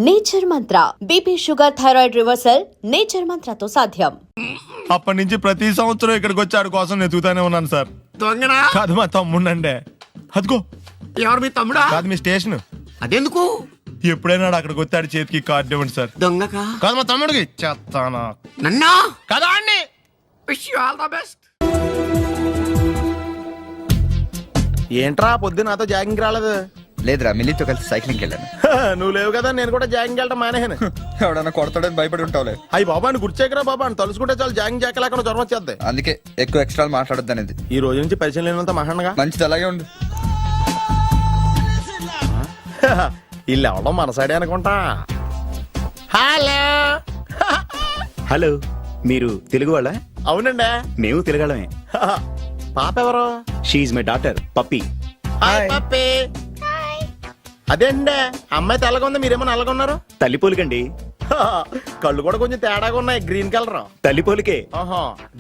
Nature Mantra BP sugar thyroid reversal Nature మంత్రతో సాధ్యం. అప్పటి నుంచి ప్రతి సంవత్సరం ఇక్కడికి వచ్చి ఆడి కోసం వెతుకుతానే ఉన్నాను సార్. దొంగనా? కాదు మా తమ్ముండండి. అదిగో. ఎవరు మీ తమ్ముడా? కాదు మీ స్టేషన్. అదెందుకు? ఎప్పుడైనా అక్కడికి వచ్చి ఆడి చేతికి కార్డు ఇవ్వండి సార్. దొంగకా? కాదు మా తమ్ముడికి చెప్తానా. నన్నా? కదా అండి. Wish you all the best. ఏంట్రా పొద్దున నాతో జాగింగ్ రాలేదు? లేదురా, మిల్లీతో కలిసి సైక్లింగ్ వెళ్ళాను. నువ్వు లేవు కదా, నేను కూడా జాగింగ్ వెళ్ళడం మానేహాను. ఎవడన్నా కొడతాడని భయపడి ఉంటావులే. అయ్యి బాబా అని గుర్చేకరా బాబా అని తలుసుకుంటే చాలు జాగింగ్ చేయలేకుండా జ్వరం వచ్చేద్ది. అందుకే ఎక్కువ ఎక్స్ట్రా మాట్లాడద్దు అనేది. ఈ రోజు నుంచి పరిచయం లేనంత మహాన్గా మంచిది, అలాగే ఉండు. వీళ్ళు ఎవడం మనసాడే అనుకుంటా. హలో హలో, మీరు తెలుగు వాళ్ళ? అవునండి, మేము తెలుగాళ్ళమే. పాప ఎవరు? She's my daughter Pappi. Hi Pappi. అదేండి, అమ్మాయి తెల్లగా ఉంది, మీరేమో నల్లగా ఉన్నారు. తల్లిపోలికండి. కళ్ళు కూడా కొంచెం తేడాగా ఉన్నాయి, గ్రీన్ కలర్. తల్లిపోలికే.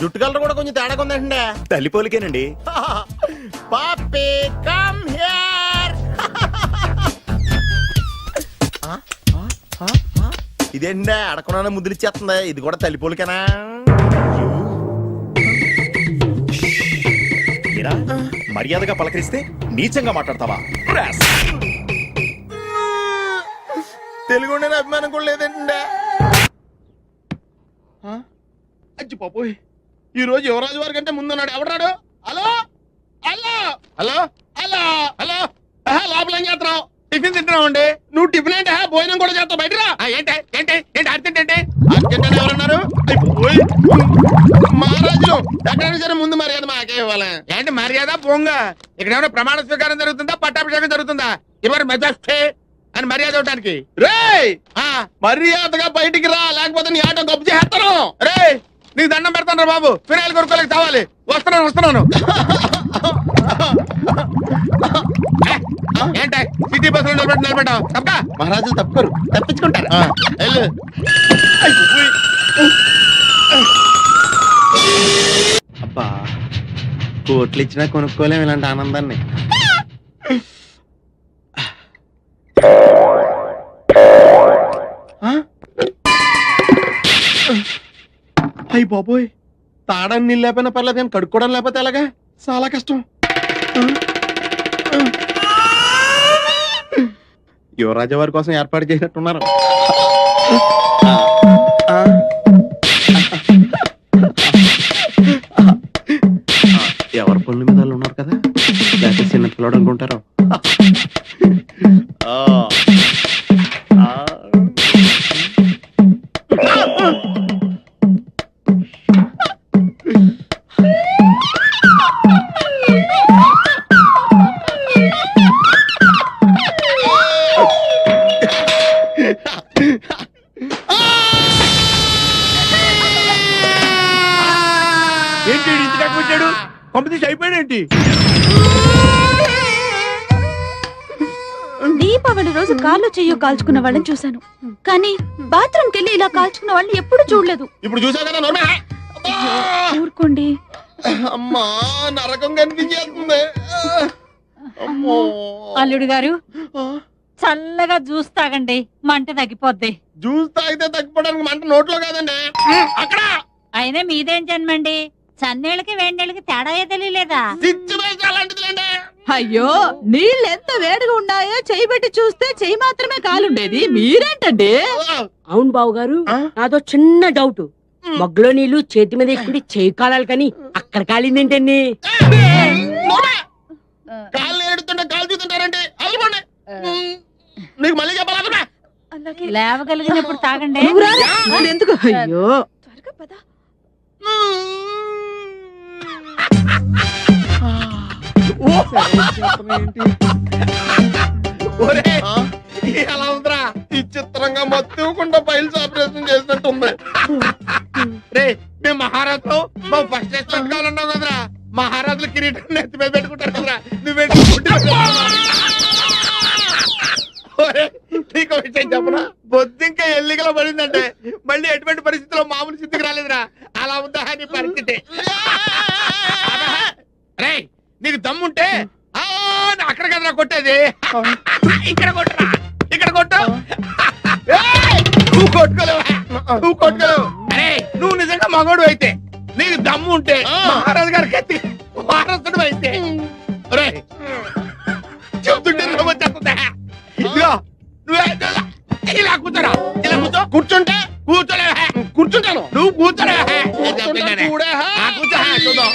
జుట్టు కలర్ కూడా కొంచెం తేడాగా ఉందండి. తల్లిపోలికేనండి. పప్పి కమ్ హియర్. ఇదేండి అడగకుండా ముద్దులు ఇచ్చేస్తుంది, ఇది కూడా తల్లిపోలికేనా? మీరా మర్యాదగా పలకరిస్తే నీచంగా మాట్లాడతావా? తెలుగు అభిమానం కూడా లేదండి. అచ్చి పాపోయ్, ఈ రోజు యువరాజు వారి కంటే ముందున్నాడు. ఎవడాడు? Hello hello hello hello hello. లోపల ఏం చేస్తున్నావు? టిఫిన్ తింటున్నావు అండి. నువ్వు టిఫిన్ అంటే భోజనం కూడా చేస్తావు. బయటరా. ఏంటి ఏంటి ఏంటి అర్జెంట్ ఏంటి? అర్జెంట్ అంటే ఎవరన్నారు? మహారాజులు ఎక్కడ సరే ముందు మర్యాద మాకే ఇవ్వాలి. ఏంటి మర్యాద? పోంగ. ఇక్కడ ఏమైనా ప్రమాణ స్వీకారం జరుగుతుందా, పట్టాభిషేకం జరుగుతుందా? ఎవరు మెజాస్టే అని మర్యాద ఇవ్వడానికి. రేయ్, మర్యాదగా బయటికి రా, లేకపోతే నీ ఆటో గప్పు చేస్తాను. రే నీకు దండం పెడతాను రా బాబు, ఫినాయిల్ కొనుక్కోలేక చావాలి. వస్తున్నాను. ఏంటి సిటీ బస్సులో నిలబెట్టావు? తప్ప మహారాజులు తప్పుకోరు, తప్పించుకుంటారు. అబ్బా, కోట్లు ఇచ్చినా కొనుక్కోలేము ఇలాంటి ఆనందాన్ని. అయ్యి బాబోయ్, తాడని నీళ్ళు లేకపోయినా పర్లేదు, కానీ కడుక్కోవడం లేకపోతే ఎలాగా? చాలా కష్టం. యువరాజు వారి కోసం ఏర్పాటు చేసినట్టున్నారు. ఎవరి పనుల మీద వాళ్ళు ఉన్నారు కదా, లేకపోతే చిన్న పిల్లడు అనుకుంటారు. ఏంటి ఇంటి దాకా వచ్చాడు? పంపిణీ అయిపోయాడేంటి? దీపావళి రోజు కాళ్ళు చెయ్యో కాల్చుకున్న వాళ్ళని చూశాను, కానీ బాత్రూమ్ కెళ్ళి ఇలా కాల్చుకున్న వాళ్ళని ఎప్పుడు చూడలేదు. ఇప్పుడు చూసా కదా నోర్మే. ఊరుకోండి. అమ్మా, నరకం కనిపించేస్తుంది. అల్లుడు గారు, చల్లగా జ్యూస్ తాగండి, మంట తగ్గిపోద్ది. జ్యూస్ తాగితే తగ్గిపోవడానికి మంట నోట్లో కాదండి, అక్కడ. అయినా మీదేం జన్మండి, చన్నేళ్ళకి వేడినీళ్ళకి తేడా తెలియలేదా? అలాంటిదిలేండి. అయ్యో, నీళ్ళు ఎంత వేడిగా ఉన్నాయో చెయ్యి పెట్టి చూస్తే చెయ్యి మాత్రమే కాలుండేది, మీరేంటండి? అవును బావు గారు, నాదో చిన్న డౌట్. మగ్గులో నీళ్లు చేతి మీద ఎక్కుండి చేయి కాలాలి, కానీ అక్కడ కాలిందేంటండి? కాళ్ళు ఏడుతుంటే కాలు చూస్తుంటారంటే అల్లుకోండి. నీకు మళ్ళీ చెప్పాలా? లేవగలిగినప్పుడు తాగండి. ఎందుకు? అయ్యో, త్వరగా పద. ఎలా ఉందిరా? ఈ చిత్రంగా మొత్తంకుండా ఫైల్స్ ఆపరేషన్ చేసినట్టుంది. రే మేము మహారాజులు, మా ఫస్ట్ రెస్టారెంట్ కావాలన్నావు కదరా. మహారాజులు కిరీటం నెత్తి మీద పెట్టుకుంటారు కదరా, నువ్వు నీకు విషయం చెప్పరా? బొద్దింకా ఎల్లిగలో పడిందంటే మళ్ళీ ఎటువంటి పరిస్థితిలో మామూలు స్థితికి రాలేదురా. అలా ఉందా నీ పరిస్థితి? రే నీకు దమ్ముంటే అక్కడ కదరా కొట్టేది, ఇక్కడ కొట్టరా, ఇక్కడ కొట్టు. నువ్వు కొట్టుకోలేవు నువ్వు కొట్టుకోలేవు. అరే నువ్వు నిజంగా మగోడు అయితే నీకు దమ్ము ఉంటే మహారాజు గారికి ఎత్తి వారసుడు అయితే చెప్తుంటే నవ్వు వచ్చేస్తుందా? ఇదిగో నువ్వే ఇలా కూర్చోరా, ఇలా కూర్చో. కూర్చుంటే కూర్చోలేవా? కూర్చుంటాను. నువ్వు కూర్చోలేవా? కూర్చో చూద్దాం.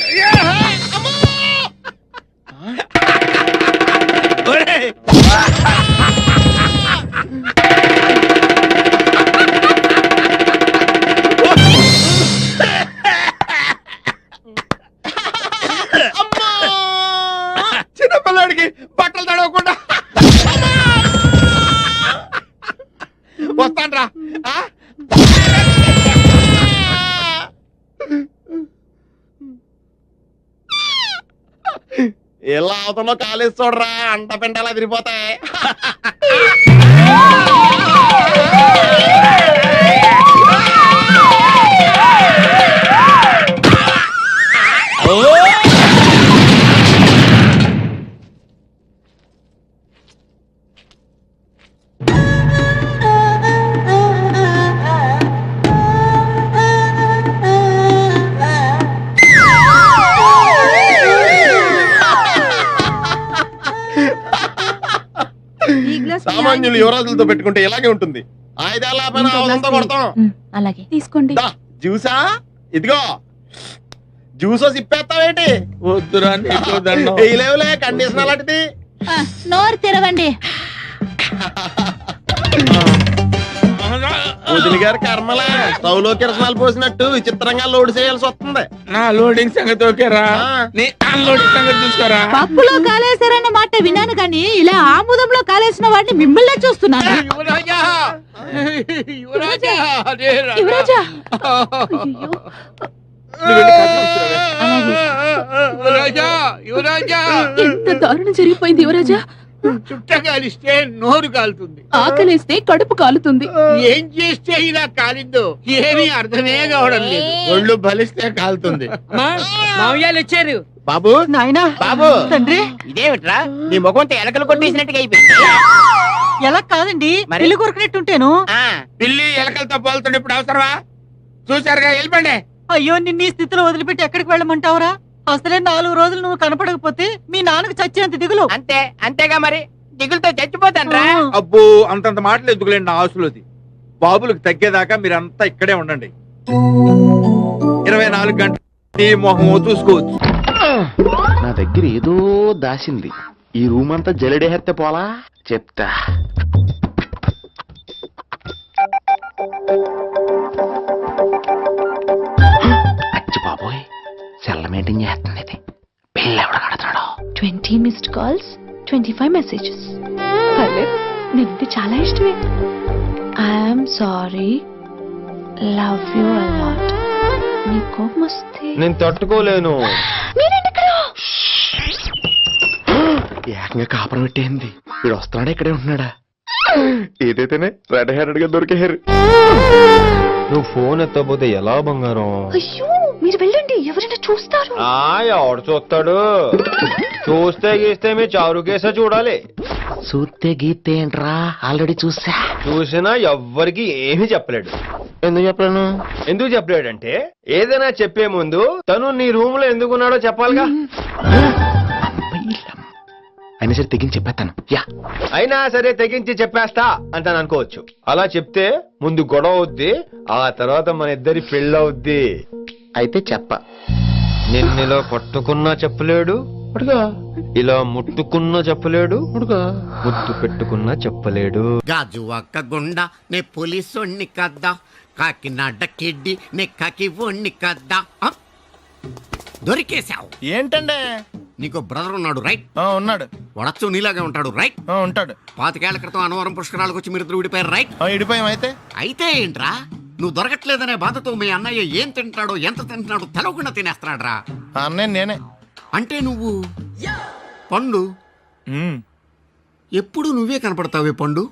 ఒరేయ్! చిన్నపిల్లాడికి బట్టలు తడవకుండా వస్తాన్రా. ఎలా అవుతుందో కాలేజ్ చూడరా, అంట పెంటలా తిరిగిపోతాయి. సామాన్యులు యువరాజులతో పెట్టుకుంటే ఇలాగే ఉంటుంది. ఆయుధాల పైన ఆవులంతా కొడతాం. అలాగే తీసుకోండి. జ్యూసా? ఇదిగో జ్యూసో సిప్పేస్తావేంటి? వద్దురా నీకు దండం. లేవులే కండిషన్ అలాంటిది. నోరు తెరవండి. వదిలి గారి కర్మలే స్టవ్లో కిరసనాలు పోసినట్టు విచిత్రంగా లోడ్ చేయాల్సి వస్తుంది. నా లోడింగ్ సంగతి ఓకేరా, నీ అన్లోడింగ్ సంగతి చూసుకోరా. పప్పులో కాలేశారన్న మాట విన్నాను కానీ ఇలా ఆముదంలో కాలేసిన వాడిని మిమ్మల్నే చూస్తున్నాను. యువరాజా! యువరాజా! అరే రా. యువరాజా నువ్వు వెళ్ళి కాఫీ తీసుకురావే. యువరాజా! యువరాజా! ఎంత దారుణం జరిగిపోయింది యువరాజా. చుట్ట కాలిస్తే నోరు కాలుతుంది, ఆకలేస్తే కడుపు కాలుతుంది. ఏం చేస్తే ఇలా కాలిందో ఏమీ అర్థమే కావడం లేదు. ఒళ్ళు బలిస్తే కాలుతుంది. మామయ్యాలు వచ్చారు. బాబు నాయనా బాబు తండ్రి ఇదేమిట్రా నీ ముఖంతో ఎలకలు కొట్టేసినట్టుగా అయిపోయింది. ఎలా కాదండి పెళ్లి కొరకనట్టుంటేను. పిల్లి ఎలకలతో పోలుతుండే ఇప్పుడు అవసరమా? చూసారుగా, వెళ్ళిపోండి. అయ్యో నిన్ను ఈ స్థితిలో వదిలిపెట్టి ఎక్కడికి వెళ్ళమంటావురా? అసలే 4 రోజులు నువ్వు కనపడకపోతే మీ నాన్నకు చచ్చేంత దిగులు. అంతే అంతేగా మరి, దిగులతో చచ్చిపోతాన్రా. అబ్బో అంతంత మాటలు ఎందుకులేండి నా ఆశలోది. బాబులకు తగ్గేదాకా మీరంతా ఇక్కడే ఉండండి. 24 గంటలు ఈ మొహం చూసుకోవచ్చు. నా దగ్గర ఏదో దాసింది. ఈ రూమ్ అంతా జలడేహెత్తే పోలా చెప్తా. అచ్చి బాబోయ్, సెల్ల మెయింటైన్ చేస్తుంది ఇది. పిల్ల ఎవడ కడతాడో. 20 మిస్డ్ కాల్స్, 25 మెసేజెస్. పర్లేదు, నీకు చాలా ఇష్టమే. I'm sorry, love you a lot. నీ కోపం వస్తే నేను తట్టుకోలేను. ఏకంగా కాపురం పెట్టేంది. వీడు వస్తున్నాడా ఇక్కడే ఉంటున్నాడా? ఏదైతేనే రెడ్ హ్యాండెడ్ గా దొరికేహారు. నువ్వు ఫోన్ ఎత్తపోతే ఎలా బంగారం? అయ్యో మీరు వెళ్ళండి, ఎవరైనా చూస్తారు. ఎవడు చూస్తాడు? చూస్తే గీస్తే మీ చారు కేసే చూడాలి. చూస్తే గీస్తే ఏంట్రా, ఆల్రెడీ చూసినా ఎవ్వరికి ఏమీ చెప్పలేడు. ఎందుకు చెప్పలేను? ఎందుకు చెప్పలేడంటే ఏదైనా చెప్పే ముందు తను నీ రూమ్ లో ఎందుకున్నాడో చెప్పాలిగా. అయినా సరే తెగించి చెప్పేస్తాను. అయినా సరే తెగించి చెప్పేస్తా అంటాను అనుకోవచ్చు. అలా చెప్తే ముందు గొడవ అవుద్ది, ఆ తర్వాత మన ఇద్దరి పెళ్ళవుద్ది. అయితే చెప్ప. నిన్నిలా పట్టుకున్నా చెప్పలేడు, ఇలా ముట్టుకున్నా చెప్పలేడు, ముద్దు పెట్టుకున్నా చెప్పలేడు. గాజు ఒక్క గుండ నే పోలీసోణ్ణి కద్దా, కాకినాడ కిడ్డి నే కాకి ఓణ్ణి కద్దా. దొరికేశావు. ఏంటండి? నీకు బ్రదర్ ఉన్నాడు రైట్? ఉన్నాడు. వడచ్చు నీలాగే ఉంటాడు రైట్? ఉంటాడు. 25 ఏళ్ల క్రితం అన్నవరం పుష్కరాలకు వచ్చి మీరిద్దరు విడిపోయారు రైట్? ఇడిపోయాం. అయితే ఏంట్రా, నువ్వు దొరకట్లేదనే బాధతో మీ అన్నయ్య ఏం తింటాడో ఎంత తింటున్నాడో తెలవకుండా తినేస్తున్నాడ్రా. అన్నయ్య నేనే. అంటే నువ్వు పండు ఎప్పుడు నువ్వే కనపడతావే పండు.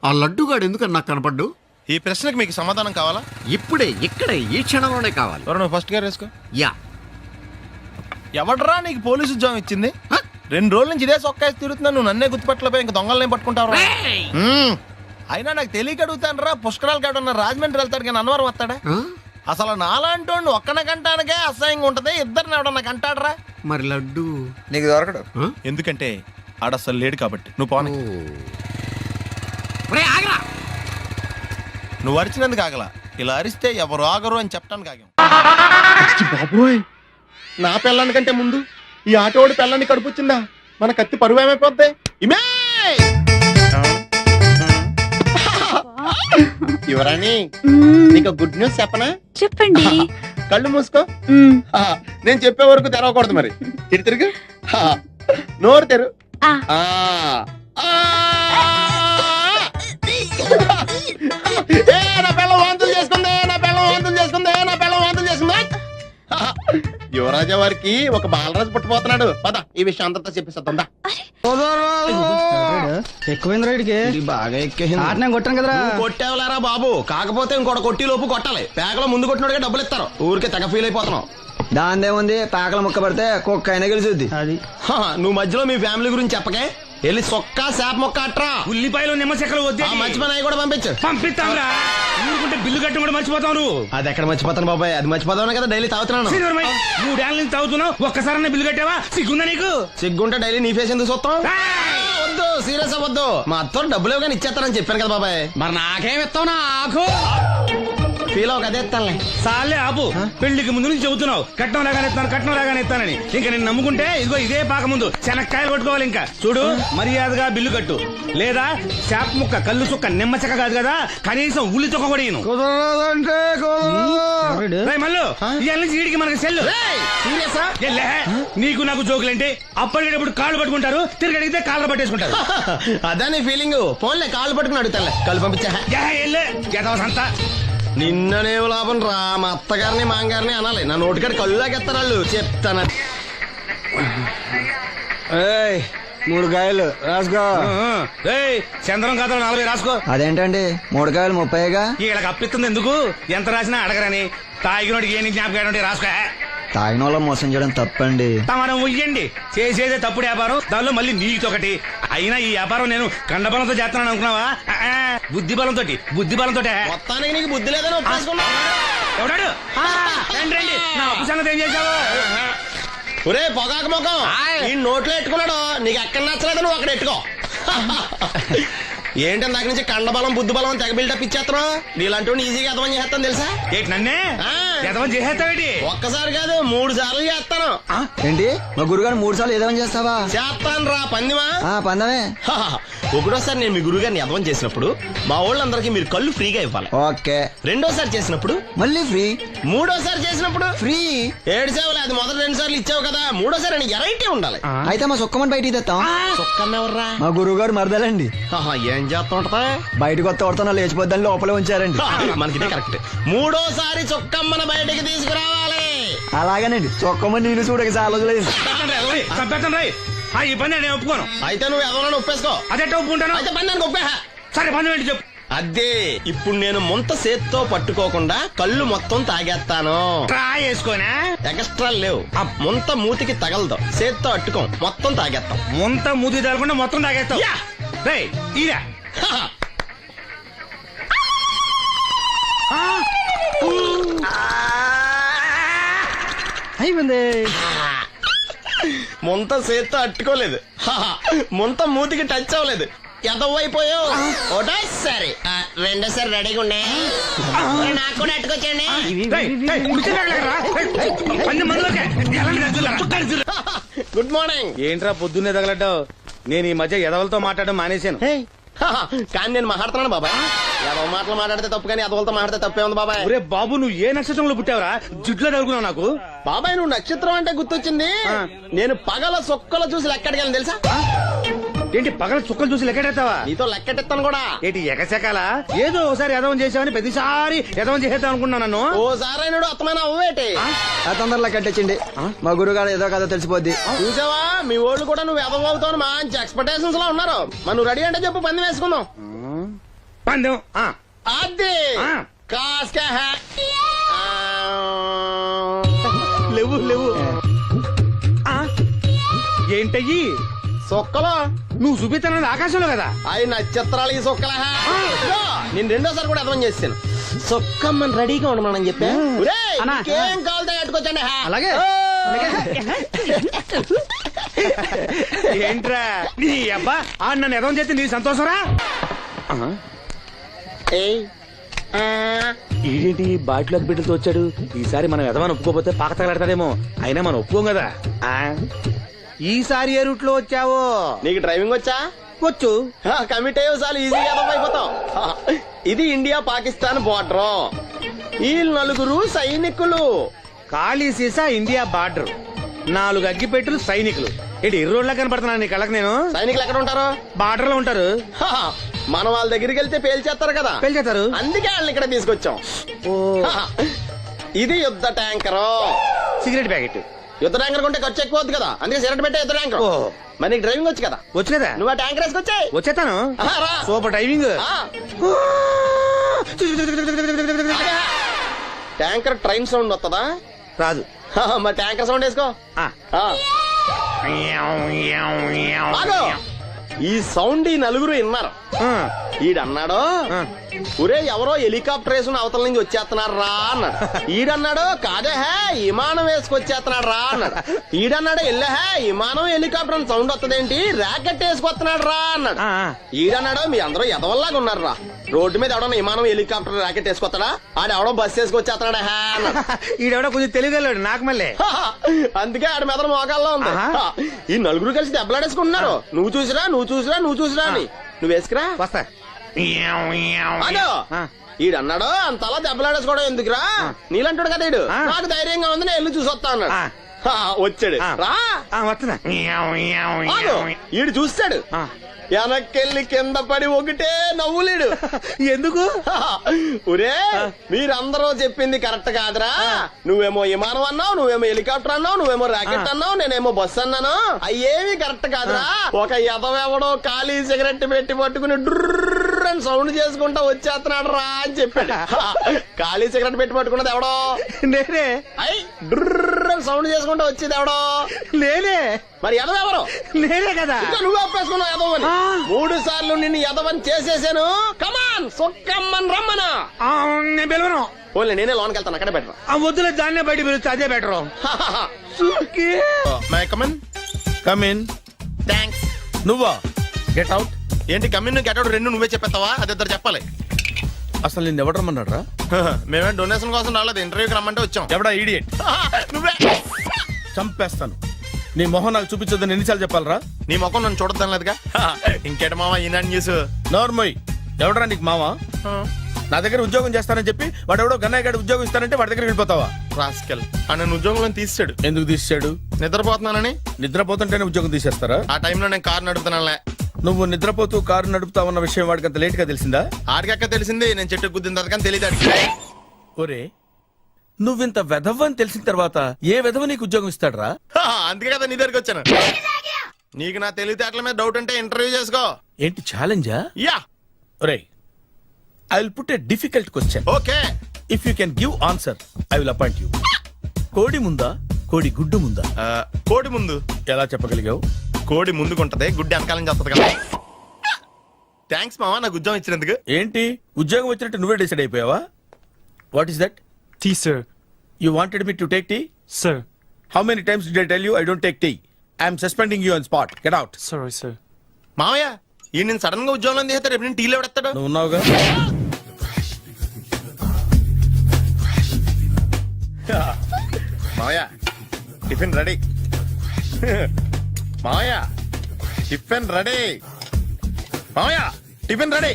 ఆ లడ్డుగాడు ఎందుకని నాకు కనపడ్డు? ఈ ప్రశ్నకు మీకు సమాధానం కావాలా? ఇప్పుడే ఇక్కడే ఈ క్షణంలోనే కావాలి. నువ్వు ఫస్ట్ గారు వేసుకో. యా. ఎవడరా నీకు పోలీసు ఉద్యోగం ఇచ్చింది? 2 రోజుల నుంచి ఇదే సొక్కేసి తిరుగుతున్నా, నువ్వు నన్నే గుర్తుపట్టలేపోయి ఇంక దొంగలనే పట్టుకుంటావు. అయినా నాకు తెలియక అడుగుతాను రా, పుష్కరాలు కాడున్న రాజమండ్రి వెళ్తాడు కానీ అన్నవరం వస్తాడా? ఆ? అసలు నాలాంటి ఒక్కన కంటానికే అసహ్యంగా ఉంటది, ఇద్దరిని ఎవడన్నా కంటాడరా? మరి లడ్డు నీకు దొరకడు. ఎందుకంటే ఆడసలు లేడు కాబట్టి. నువ్వు పోనీ. ఒరేయ్, ఆగరా. నువ్వు అరిచినందుకు ఆగల, ఇలా అరిస్తే ఎవరు ఆగరు అని చెప్పడానికి ఆగాం. బాబోయ్, నా పిల్లానికంటే ముందు ఈ ఆటోడి పిల్లాన్ని కడుపుచ్చిందా? మన కత్తి పరువు ఏమైపోద్ది? ఇమే యువరాణి, నీకు గుడ్ న్యూస్ చెప్పనా? చెప్పండి. కళ్ళు మూసుకో. మ్మ్. నేను చెప్పే వరకు తెరవకూడదు. మరి తిరిగి తిరుగు. నోరు తెరు. ఆ. ఆ. ఆ. ఏ, నా పిల్ల వాంతులు చేసుకుంది, నా పిల్ల వాంతులు చేసుకుంది, నా పిల్ల వాంతులు చేసుకుంది. యువరాజా వారికి ఒక బాలరాజు పుట్టబోతున్నాడు. పద, ఈ విషయం అంతా చెప్పేస్తుందా? ఎక్కువైంది రైడ్కి, బాగా ఎక్కేసింది. కొట్టాను కదరా. కొట్టేవలేరా బాబు, కాకపోతే ఇంకోటి కొట్టి లోపు కొట్టాలి. పేకలో ముందు కొట్టినోడిగా డబ్బులు ఇస్తారు. ఊరికే తెగ ఫీల్ అయిపోతున్నావు. దాందేముంది, పేకల ముక్క పడితే కుక్క అయినా గెలిచుద్ది. అది నువ్వు మధ్యలో మీ ఫ్యామిలీ గురించి చెప్పకే. వెళ్ళి సొక్క శాప మొక్క అట్రా. ఉల్లిపాయలు నిమ్మచెక్కలు వద్దే. మంచి పని అవి కూడా పంపించు. పంపిస్తాంరా. ఊరుకుంటే బిల్లు కట్టి కూడా మర్చిపోతావు నువ్వు. అది ఎక్కడ మర్చిపోతాను బాబాయ్, అది మర్చిపోతాను కదా డైలీ తాగుతున్నాను. 3 ఏళ్ళ నుంచి తాగుతున్నావు, ఒక్కసారి బిల్లు కట్టావా? సిగ్గుందా నీకు? సిగ్గుంటే డైలీ నీ ఫేస్ ఎందుకు చూస్తాం? వద్దు, సీరియస్ అవ్వద్దు. మా అత్తో డబ్బులు ఇవ్వగానే ఇచ్చేస్తానని చెప్పాను కదా బాబాయ్. మరి నాకేం ఇస్తావు? నాకు ఫీల్ అవ్వక అదే ఇస్తానులే. సాలే ఆపు. పెళ్లికి ముందు నుంచి చెబుతున్నావు కట్నం లాగానే ఇస్తాను, కట్నం లాగానే ఇస్తానని. ఇంకా నేను నమ్ముకుంటే ఇదిగో ఇదే పాక ముందు శనక్కాయలు కొట్టుకోవాలి. ఇంకా చూడు, మర్యాదగా బిల్లు కట్టు, లేదా చేప ముక్క, కళ్ళు చుక్క, నిమ్మ చెక్క కాదు కదా, కనీసం ఉల్లి తొక్క కూడా ఇయ్యను. మళ్ళీ ఇవాళ నుంచి వీడికి మనకి సెల్లు. సీరియసా? ఎల్లే, నీకు నాకు జోకులేంటి? అప్పటికేటప్పుడు కాళ్ళు పట్టుకుంటారు, తిరిగి అడిగితే కాళ్ళు పట్టేసుకుంటారు. అదే నీ ఫీలింగ్. ఫోన్లే కాళ్ళు పట్టుకుని అడుగుతానులే. కళ్ళు పంపించా. సంతా నిన్ననేం లాభం రా, మా అత్తగారిని మాంగారిని అనాలి. నా నోటికాడ కళ్ళు లాగేస్తారు వాళ్ళు. చెప్తాను. 3 కాయలు రాసుకో. చంద్రం కథలు 40 రాసుకో. అదేంటండి 3 కాయలు 30గా? వీళ్ళకి అప్పిస్తుంది ఎందుకు? ఎంత రాసినా అడగరని. తాగినోడికి ఏ జ్ఞాపకం రాసుకో. తాగిన వాళ్ళ మోసం చేయడం తప్పండి. మనం ఉయ్యండి, చేసేదే తప్పుడు వ్యాపారం, దానిలో మళ్ళీ నీతొకటి. అయినా ఈ వ్యాపారం నేను కండబలంతో చేస్తున్నాను అనుకున్నావా? బుద్ధి బలంతో. మొత్తానికి నీకు బుద్ధి లేదని ఒప్పేసుకున్నా. ఎవడాడు? రండి రండి, నా అప్పు సంగతి ఏం చేశావు? ఒరే పొగాకు ముఖం, ఈ నోట్లో ఎట్టుకున్నాడు. నీకు ఎక్కడ నచ్చలేదు, నువ్వు అక్కడ ఎట్టుకో. ఏంటంటే దగ్గర నుంచి కండబలం బుద్ధి బలం తెగ బిల్డప్ ఇచ్చేస్తున్నావు. నీలాంటి ఈజీగా ఎదవని చేస్తాను తెలుసా? ఏంటి నన్నే ఎదవని చేసేస్తావేటి? ఒక్కసారి కాదు 3 సార్లు చేస్తాను. ఏంటి, మా గురుగారు 3 సార్లు ఏదేమని చేస్తావా? చేస్తాను రా పందిమా. పందమే. ఒకటోసారి నేను మీ గురువు గారిని ఎదవం చేసినప్పుడు మా వాళ్ళందరికీ మీరు కళ్ళు ఫ్రీగా ఇవ్వాలి. ఓకే. రెండోసారి చేసినప్పుడు మళ్ళీ ఫ్రీ. మూడోసారి చేసినప్పుడు ఫ్రీ. 7 సేవలు. అది మొదటి 2 సార్లు ఇచ్చావు కదా, మూడోసారి అని ఎరైటీ ఉండాలి. అయితే మా సుక్కమని బయటికి తెస్తాం. సుక్కమ్మెవర్రా? మా గురువు గారు మరదలండి. ఏం చేస్తా ఉంటదా? బయటకు వస్తే కొడతా లేచిపోద్దని లోపలే ఉంచారండి. మనకి కరెక్ట్. మూడోసారి చొక్కమ్మని బయటికి తీసుకురావాలి. అలాగేనండి, చొక్కమని నేను చూడక చాలా రోజులేదు. ఈ పని నేను ఒప్పుకోను. అయితే నువ్వు ఎవరైనా ఒప్పేసుకో. అదే ఒప్పుకుంటాను. అయితే పని నేను ఒప్పే. సరే పని ఏంటి చెప్పు. అదే ఇప్పుడు నేను ముంత చేత్తో పట్టుకోకుండా కళ్ళు మొత్తం తాగేస్తాను. ట్రై చేసుకోనా? ఎక్స్ట్రా లేవు. ఆ ముంత మూతికి తగలదు, చేత్తో అట్టుకోం, మొత్తం తాగేస్తాం. ముంత మూతి తగలకుండా మొత్తం తాగేస్తాం. ఇదా అయిపోయింది. ముంత చేత్తో అట్టుకోలేదు, ముంత మూతికి టచ్ అవ్వలేదు. ఎదవైపోయావు. ఒకటోసారి రెండోసారి రెడీగా ఉండే. నాకు కూడా అట్టుకొచ్చండి. Good morning. ఏంట్రా పొద్దున్నే తగలడ్డావు? నేను ఈ మధ్య ఎదవలతో మాట్లాడడం మానేశాను. కానీ నేను మాట్లాడుతున్నాను బాబాయ్. ఎదవ మాటలు మాట్లాడితే తప్పు, కానీ ఎదవలతో మాట్లాడితే తప్పే ఉంది బాబాయ్. ఒరే బాబు, నువ్వు ఏ నక్షత్రంలో పుట్టావురా? జుట్లో తగులుకున్నావు నాకు. బాబాయ్ నువ్వు నక్షత్రం అంటే గుర్తొచ్చింది. నేను పగల సొక్కలు చూసి లెక్కడికెళ్ళను తెలుసా? ఏంటి పగల చుక్కలు చూసి లెక్కెడతావా? నీతో లెక్కెట్టాను కూడా. ఏంటి ఎగసెకాల? ఏదో ఒకసారి ఎదవం చేసావని ప్రతిసారి ఎదవం చేసేద్దాం అనుకున్నాను నన్ను. ఓసారి అయినాడు అత్తమైన అవ్వేటి. తొందరలో కట్టించండి, మా గురుగారు ఏదో కథ తెలిసిపోద్ది. చూసావా, మీ ఓళ్ళు కూడా నువ్వు ఎదవ అవుతావు మంచి ఎక్స్పెక్టేషన్స్ లో ఉన్నారు. మరి నువ్వు రెడీ అంటే చెప్పు, పందెం వేసుకుందాం. పందెం అది కాస్కా లేవు ఏంటయ్యి? సొక్కలో నువ్వు చూపిస్తానది ఆకాశంలో కదా. అయి నక్షత్రాలు ఈ సొక్కల నేను రెండోసారి కూడా అర్థం చేస్తాను. సొక్కమ్మని రెడీగా ఉండమని చెప్పా. ఏం కావాలి కట్టుకోవచ్చండి. అలాగే ఏంట్రా నీ అబ్బా ఆ నన్ను ఎదవం చేస్తే నీ సంతోషరా? ఏంటి బాటిలోకి బిడ్డలతో వచ్చాడు? ఈసారి మనం ఎదవని ఒప్పుకోపోతే పాక తగలాడతాడేమో. అయినా మనం ఒప్పుకోం కదా. ఈసారి ఏ రూట్ లో వచ్చావో? నీకు డ్రైవింగ్ వచ్చా? వచ్చు. కమిట్ అయ్యే సార్లు ఈజీగా అయిపోతాం. ఇది ఇండియా పాకిస్తాన్ బోర్డర్. ఈ నలుగురు సైనికులు. ఖాళీ సీసా ఇండియా బార్డర్, 4 అగ్గిపెట్టులు సైనికులు. ఏంటి ఎర్రోడ్లా కనపడుతున్నా నీ కళ్ళకి నేను? సైనికులు ఎక్కడ ఉంటారు? బార్డర్ లో ఉంటారు. మనం వాళ్ళ దగ్గరికి వెళ్తే పేల్చేస్తారు కదా. పేల్చేస్తారు. అందుకే వాళ్ళని ఇక్కడ తీసుకొచ్చాం. ఇది యుద్ధ ట్యాంకరు. Cigarette packet. యుద్ధ ట్యాంకర్ కొంటే ఖర్చు ఎక్కువ అవుతుంది కదా, అందుకే సిగరెట్ పెట్టే యుద్ధ ట్యాంకర్. మరి నీకు డ్రైవింగ్ వచ్చు కదా? వచ్చు కదా. నువ్వు ఆ ట్యాంకర్ వేసుకొచ్చాయి. వచ్చేస్తాను. Super driving. Tanker train sound వస్తుందా? రాదు. మరి ట్యాంకర్ సౌండ్ వేసుకో. ఈ సౌండ్ ఈ నలుగురు విన్నారు. ఈడన్నాడు, ఒరే ఎవరో హెలికాప్టర్ వేసుకుని అవతల నుంచి వచ్చేస్తున్నాడు రా అన్నాడు. ఈడన్నాడు, కాదే హే విమానం వేసుకొచ్చేస్తున్నాడు రా అన్నాడు. ఈడన్నాడు, ఎల్లహే విమానం హెలికాప్టర్ అని సౌండ్ వస్తుందేంటి, ర్యాకెట్ వేసుకొస్తున్నాడు రా అన్నాడు. ఈడన్నాడు, మీ అందరూ ఎదవల్లాగా ఉన్నారు రా, రోడ్డు మీద ఎవడన్నా విమానం హెలికాప్టర్ ర్యాకెట్ వేసుకొస్తాడా? ఆడెవడో బస్సు వేసుకొచ్చేస్తున్నాడా హే అన్నాడు. ఈడెవడో కొంచెం తెలియగలడు నాకు మళ్ళీ. అందుకే ఆడ మెదడు మోకాల్లో ఉంది. ఈ నలుగురు కలిసి దెబ్బలాడేసుకుంటున్నారు. నువ్వు చూసిరా అని. నువ్వు వేసుకురా. వస్తా. ఈడన్నాడు, అంతలా దెబ్బలాడేసుకోవడం ఎందుకురా, నీలంటాడు కదా ఈడు. నాకు ధైర్యంగా ఉంది, నేను వెళ్ళి చూసొస్తా అన్నాడు. వచ్చాడు రా. వస్తున్నా. ఈడు చూస్తాడు, వెనక్కెళ్ళి కింద పడి ఒకటే నవ్వులేడు. ఎందుకు? ఒరే మీరందరూ చెప్పింది కరెక్ట్ కాదురా. నువ్వేమో విమానం అన్నావు, నువ్వేమో హెలికాప్టర్ అన్నావు, నువ్వేమో రాకెట్ అన్నావు, నేనేమో బస్సు అన్నాను. అయ్యేమి కరెక్ట్ కాదురా. ఒక ఎదవెవడో ఖాళీ సిగరెట్ పెట్టి పట్టుకుని డ్రర్ అని సౌండ్ చేసుకుంటా వచ్చేస్తున్నాడు రా అని చెప్పాడు. ఖాళీ సిగరెట్ పెట్టి పట్టుకున్నది ఎవడో? నేనే. అయ్యి డ్రర్ అని సౌండ్ చేసుకుంటా వచ్చేది ఎవడో? నేనే. మరి ఎదవెవరు? నేనే కదా. నువ్వు ఒప్పేసుకున్నావు ఎదవని. 3 సార్లు నిన్ను ఎదవని చేసేసాను. కమాన్ సొక్కమ్మని రమ్మనా. నేను పిలవను. ఓన్లీ నేనే లోన్కి వెళ్తాను, అక్కడే బెటర్. వద్దులే, దాన్నే బయట పిలుస్తా, అదే బెటర్. కమిన్. థ్యాంక్స్. నువ్వా? Get out. ఏంటి కమిన్ గెట్ అవుట్ రెండు నువ్వే చెప్పేస్తావా? అది ఇద్దరు చెప్పాలి. అసలు నిన్ను ఎవడు రమ్మన్నాడు రా? మేమే డొనేషన్ కోసం రాలేదు, ఇంటర్వ్యూకి రమ్మంటే వచ్చాం. ఎవడా ఈడియట్? నువ్వే. చంపేస్తాను. నీ మొహం నాకు చూపించొద్దని ఎన్నిసార్లు చెప్పాలరా? నీ ముఖం నన్ను చూడద్దనలేదుగా. ఇంకేట మామ ఈనాడు న్యూస్. నోర్మోయ్, ఎవడరా నీకు మావా? నా దగ్గర ఉద్యోగం చేస్తానని చెప్పి వాడు ఎవడో గన్నయ్య గారి ఉద్యోగం ఇస్తానంటే వాడి దగ్గర వెళ్ళిపోతావా? రాస్కెల్. నన్ను ఉద్యోగంలో తీసాడు. ఎందుకు తీసాడు? నిద్రపోతున్నానని. నిద్రపోతుంటేనే ఉద్యోగం తీసేస్తారా? ఆ టైంలో నేను కారు నడుపుతున్నానులే. నువ్వు నిద్రపోతూ కారు నడుపుతావన్న విషయం వాడికి అంత లేట్ గా తెలిసిందా? ఆడికక్క తెలిసింది, నేను చెట్టు గుద్దిన తర్వాత కానీ తెలియదు. ఒరే, నువ్వింత వెధవని తెలిసిన తర్వాత ఏ వెధవ నీకు ఉద్యోగం ఇస్తాడరా? అందుకే కదా నీ దగ్గరికి వచ్చాను. నీకు నా తెలివితేటల మీద డౌట్ అంటే ఇంటర్వ్యూ చేసుకో. ఏంటి ఛాలెంజా? యా. ఒరే, I will put a difficult question. Okay. If you can give answer I will appoint you. కోడి ముందా, కోడి గుడ్డు ముందా? కోడి ముందు. ఎలా చెప్పగలిగావు? కోడి ముందుకుంటది, గుడ్డి వెనకాలం చేస్తుంది కదా. థ్యాంక్స్ మామా నాకు ఉద్యోగం ఇచ్చినందుకు. ఏంటి ఉద్యోగం వచ్చినట్టు నువ్వే డిసైడ్ అయిపోయావా? What is that? Tea, sir. You wanted me to take tea? Sir. How many times did I tell you I don't take tea? I am suspending you on spot. Get out. Sorry, sir. మామయ్య ఈ నేను sudden గా ఉద్యోగంలో తీస్తాడు, రేపు నేను టీలో పెడతాడు. నువ్వు ఉన్నావుగా. మామయ్య టిఫిన్ రెడీ. మామయ్య టిఫిన్ రెడీ. మామయ్య టిఫిన్ రెడీ.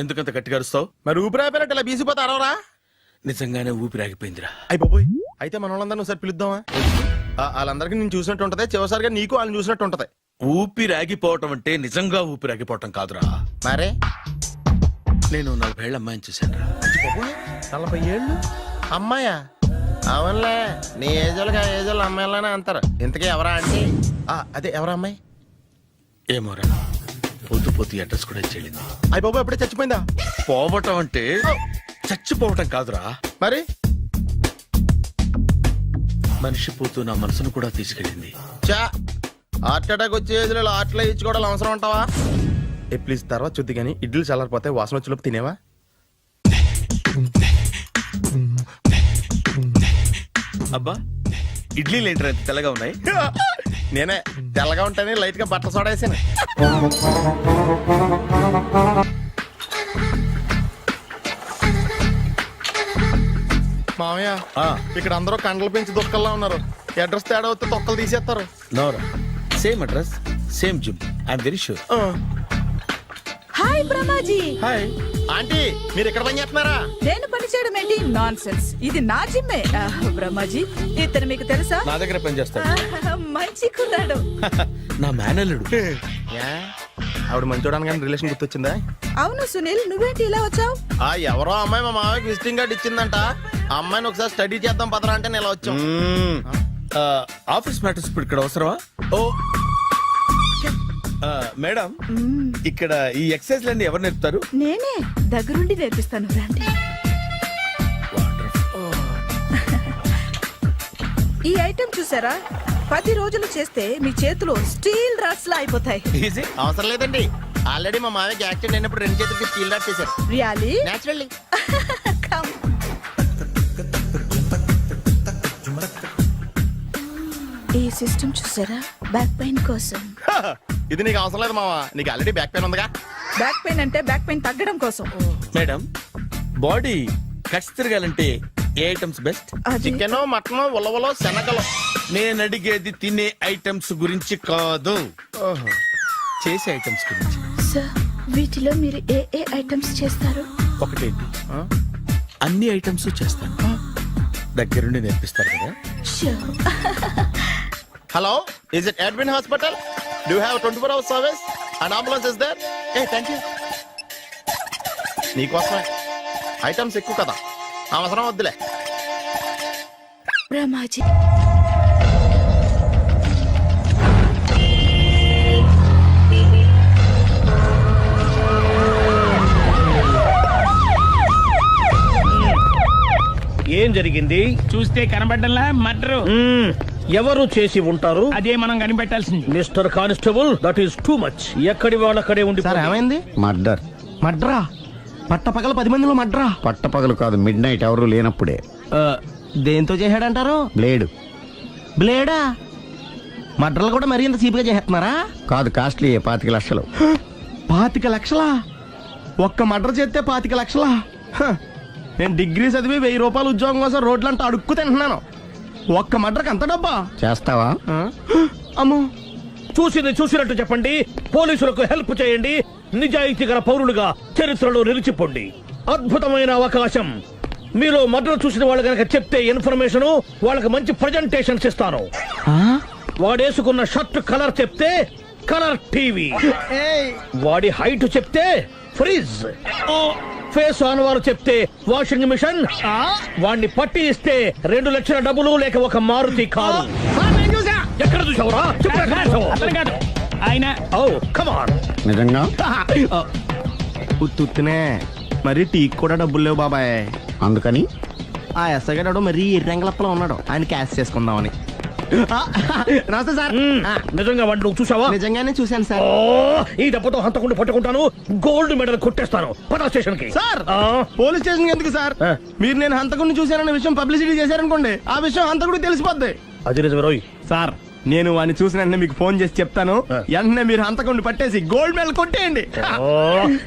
ఎందుకంత గట్టిగా అరుస్తావు? మరి ఊపిరాయిపోయినట్టు ఇలా బీసిపోతే అరవరా? నిజంగానే ఊపిరాగిపోయిందిరా. అయ్యి బాబోయ్, అయితే మన వాళ్ళందరినీ ఒకసారి పిలుద్దామా? వాళ్ళందరికీ నేను చూసినట్టు ఉంటది, చివరిసారిగా నీకు వాళ్ళని చూసినట్టు ఉంటది. ఊపిరాగిపోవటం అంటే నిజంగా ఊపిరాగిపోవటం కాదురా. మరే నేను 40 ఏళ్ల అమ్మాయిని చూశాను. 40 ఏళ్ళు అమ్మాయా? అవునులే, నీ ఏజోళ్ళకి ఆ ఏజోళ్ళు అమ్మాయిలానే అంటారు. ఇంతకీ ఎవరా అంటే? అదే ఎవరా అమ్మాయి? ఏమోరా, పొద్దు పొద్దు అడ్రస్ కూడా చెల్లింది. అయ్యి బాబు ఎప్పుడే చచ్చిపోయిందా? పోవటం అంటే చచ్చిపోవటం కాదురా, మరి మనిషి పోతూ నా మనసును కూడా తీసుకెళ్ళింది. చా హార్ట్ అటాక్ వచ్చే ఏజ్ లో ఆటలో ఇచ్చుకోవడం అవసరం అంటావా? ప్లీజ్ తర్వాత చూద్ది కానీ ఇడ్లీ చల్లారిపోతే వాసన వచ్చేలోపు తినేవా? అబ్బా ఇడ్లీలు ఏంటి తెల్లగా ఉన్నాయి? నేనే తెల్లగా ఉంటానే లైట్ గా బట్టలు సోడా వేసాను. మామయ్య ఇక్కడ అందరూ కండలు పెంచి దుక్కల్లా ఉన్నారు. అడ్రస్ తేడా వస్తే తొక్కలు తీసేస్తారు. నోరా same address same gym I'm very sure. Hi Brahmaji. Hi aunty, మీరు ఇక్కడ పని చేస్తున్నారా? నేను పని చేయడం ఏంటి? Nonsense. ఇది నా జిమ్మే. బ్రహ్మాజీ ఇతను మీకు తెలుసా? నా దగ్గర పని చేస్తాడు. మంచి కుర్రాడు. నా మేనల్లుడు. ఆవిడ మంచి చూడడానికి రిలేషన్ గుర్తొచ్చిందా? అవును సునీల్, నువ్వేంటి ఇలా వచ్చావు? ఎవరో అమ్మాయి మా మామయ్యకి విజిటింగ్ కార్డు ఇచ్చిందంట. ఆ అమ్మాయిని ఒకసారి స్టడీ చేద్దాం పదరా అంటే నేను ఇలా వచ్చాం. ఆఫీస్ మ్యాటర్స్ ఇప్పుడు ఇక్కడ అవసరమా? ఓ మేడం, ఇక్కడ ఈ ఎక్సర్సైజ్ లన్నీ ఎవరు నేర్పుతారు? నేనే దగ్గరుండి నేర్పిస్తాను. రండి. ఈ ఐటెం చూసారా? 10 రోజులు చేస్తే మీ చేతులు స్టీల్ రాట్స్ లా అయిపోతాయి. ఈజీ. అవసరం లేదండి, ఆల్రెడీ మా మామయ్యకి యాక్సిడెంట్ అయినప్పుడు 2 చేతులకి స్టీల్ డాట్ చేశారు. రియాలీ? నేచురల్లీ. ఈ సిస్టమ్ చూసారా? బ్యాక్ పెయిన్ కోసం. ఇది నీకు అవసరం లేదు మావా, నీకు ఆల్రెడీ బ్యాక్ పెయిన్ ఉందిగా. బ్యాక్ పెయిన్ అంటే బ్యాక్ పెయిన్ తగ్గడం కోసం. మేడం, బాడీ కట్స్ తిరగాలంటే ఏ ఐటమ్స్ బెస్ట్? అది చికెన్, మటన్, ఉలవలో, శనగలు. నేను అడిగేది తినే ఐటమ్స్ గురించి కాదు, చేసే ఐటమ్స్ గురించి. సార్, వీటిలో మీరు ఏ ఏ ఐటమ్స్ చేస్తారు? ఒకటేంటి, అన్ని ఐటమ్స్ చేస్తాను. దగ్గరుండి నేర్పిస్తారు కదా. Sure. Hello, is it admin hospital? Do have 24 hours service? And ambulance is there? Thank you. నీకోసమే. ఐటమ్స్ ఎక్కువ కదా, అవసరం వద్దులే. బ్రహ్మాజీ. ఏం జరిగింది? చూస్తే కనబడ్డంలా మర్డరు. ఎవరు చేసి ఉంటారు? అదే మనం కనిపెట్టాల్సింది. Mister constable, that is too much. ఎక్కడి వాళ్ళక్కడే ఉండి. ఏమైంది? మర్డర్. మడ్రా? పట్ట పగల 10 మందిలో మడ్రా? పట్టపగలు కాదు, మిడ్ నైట్ ఎవరు లేనప్పుడే. దేంతో చేశాడంటారు? బ్లేడ్. బ్లేడా? మడ్రలు కూడా మరీ ఇంత చీప్గా చేస్తున్నారా? కాదు, కాస్ట్లీ 25 లక్షలు. 25 లక్షలా? ఒక్క మడ్ర చేస్తే 25 లక్షలా? నేను డిగ్రీ చదివి 1000 రూపాయలు ఉద్యోగం కోసం రోడ్లంతా అడుక్కు తింటున్నాను. ఒక్క మడ్రకు అంత డబ్బా? చేస్తావా? అమ్మో. చూసినట్టు చెప్పండి. పోలీసులకు హెల్ప్ చేయండి. నిజాయితీ గల పౌరులుగా చరిత్రలో నిలిచిపోండి. అద్భుతమైన అవకాశం. మీరు మర్డర్ చూసిన వాళ్ళు కనుక చెప్తే ఇన్ఫర్మేషన్, వాళ్ళకి మంచి ప్రజెంటేషన్స్ ఇస్తాను. వాడేసుకున్న షర్ట్ కలర్ చెప్తే కలర్ టీవీ, వాడి హైట్ చెప్తే ఫ్రిజ్, ఫేస్ ఆన్ వారు చెప్తే వాషింగ్ మిషన్, వాడిని పట్టి ఇస్తే 2 లక్షల డబ్బులు లేక ఒక మారుతి కారు. ఎక్కడ చూసావురా? ఆయన కమాన్. నిజంగా? ఉత్తునే మరి టీకి కూడా డబ్బులు లేవు బాబాయ్. అందుకని ఆ ఎస్ఐ గారు మరీ ఎర్రంగలప్పలో ఉన్నాడు, ఆయన క్యాష్ చేసుకుందామని. నమస్తే సార్. నిజంగా వాడిని నువ్వు చూసావా? నిజంగానే చూశాను సార్. ఈ దెబ్బతో హంతకుండా పట్టుకుంటాను, గోల్డ్ మెడల్ కొట్టేస్తాను. పద స్టేషన్ కి. సార్, పోలీస్ స్టేషన్ ఎందుకు సార్? మీరు నేను హంతకుడిని చూశానన్న విషయం పబ్లిసిటీ చేశారనుకోండి, ఆ విషయం హంతకుడికి తెలిసిపోద్ది. అది నిజమే రోయ్. సార్, నేను వాడిని చూసిన వెంటనే మీకు ఫోన్ చేసి చెప్తాను. వెంటనే మీరు హంతకుడిని పట్టేసి గోల్డ్ మెడల్ కొట్టేయండి.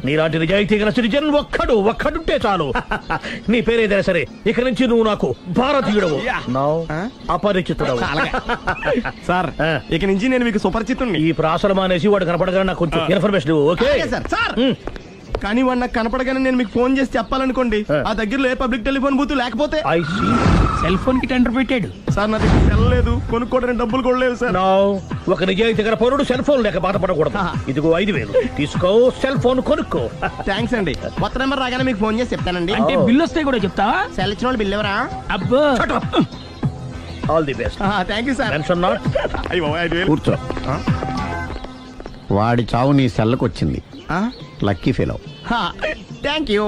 నీలాంటి నిజాయితీ గల సిటిజన్ ఒక్కడుంటే చాలు. నీ పేరేదైనా సరే, ఇక నుంచి నువ్వు నాకు భారతీయుడవు, అపరిచితుడవు. సార్, ఇక నుంచి నేను మీకు సుపరిచితుడిని. ఈ ప్రాసలం అనేసి వాడు కనపడగానే నాకు కొంచెం ఇన్ఫర్మేషన్. Okay sir. సార్, కానీ వాడు నాకు కనపడగానే నేను మీకు ఫోన్ చేసి చెప్పాలనుకోండి, ఆ దగ్గరలో ఏ పబ్లిక్ టెలిఫోన్ బూత్ లేకపోతే. సెల్ ఫోన్ కి టెండర్ పెట్టాడు సార్. నా దగ్గర సెల్ లేదు, కొనుక్కోవడానికి డబ్బులు కూడా లేవు సార్. ఒక నిజాయితీ గల పౌరుడు సెల్ ఫోన్ లేక బాధపడకూడదు. ఇదిగో 5000 తీసుకో, సెల్ ఫోన్ కొనుక్కో. థ్యాంక్స్ అండి. కొత్త నెంబర్ రాగానే మీకు ఫోన్ చేసి చెప్తానండి. అంటే బిల్ వస్తే కూడా చెప్తావా? సెల్ ఇచ్చిన వాళ్ళు బిల్ ఎవరా? అబ్బో. All the best. Thank you sir. Tension not. కూర్చో. వాడి చావు నీ సెల్లకు వచ్చింది. Lucky fellow. Thank you.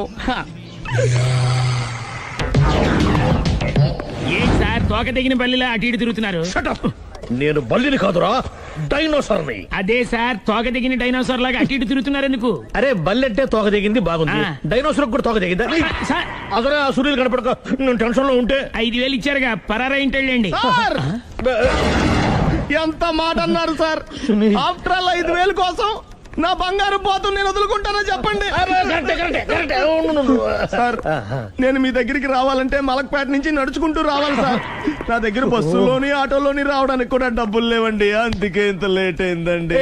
ఏం సార్, తోక తెగిన బల్లిలా అటు ఇటు తిరుగుతున్నారు? నేను బల్లిని కాదురా, డైనోసార్ ని. అదే సార్ తోక దిగిన డైనోసార్ లాగా అటు ఇటు తిరుగుతున్నారు ఎందుకు? అరే బల్లెట్టే తోక దిగింది బాగుంది, ఆ. డైనోసార్ కూడా తోక దిగిందా? సార్ అదరే ఆ సూర్యులు కనపడక నేను టెన్షన్ లో ఉంటే 5,000 ఇచ్చారుగా పరారా ఇంటండి. సార్ ఎంత మాట అన్నారు సార్? ఆఫ్టర్ ఆల్ 5,000 కోసం నా బంగారు పోతు నేను వదులుకుంటానో చెప్పండి. సార్ నేను మీ దగ్గరికి రావాలంటే మలక్పేట నుంచి నడుచుకుంటూ రావాలి సార్. నా దగ్గర బస్సులోని ఆటోలోని రావడానికి కూడా డబ్బులు లేవండి, అందుకే ఇంత లేట్ అయిందండి.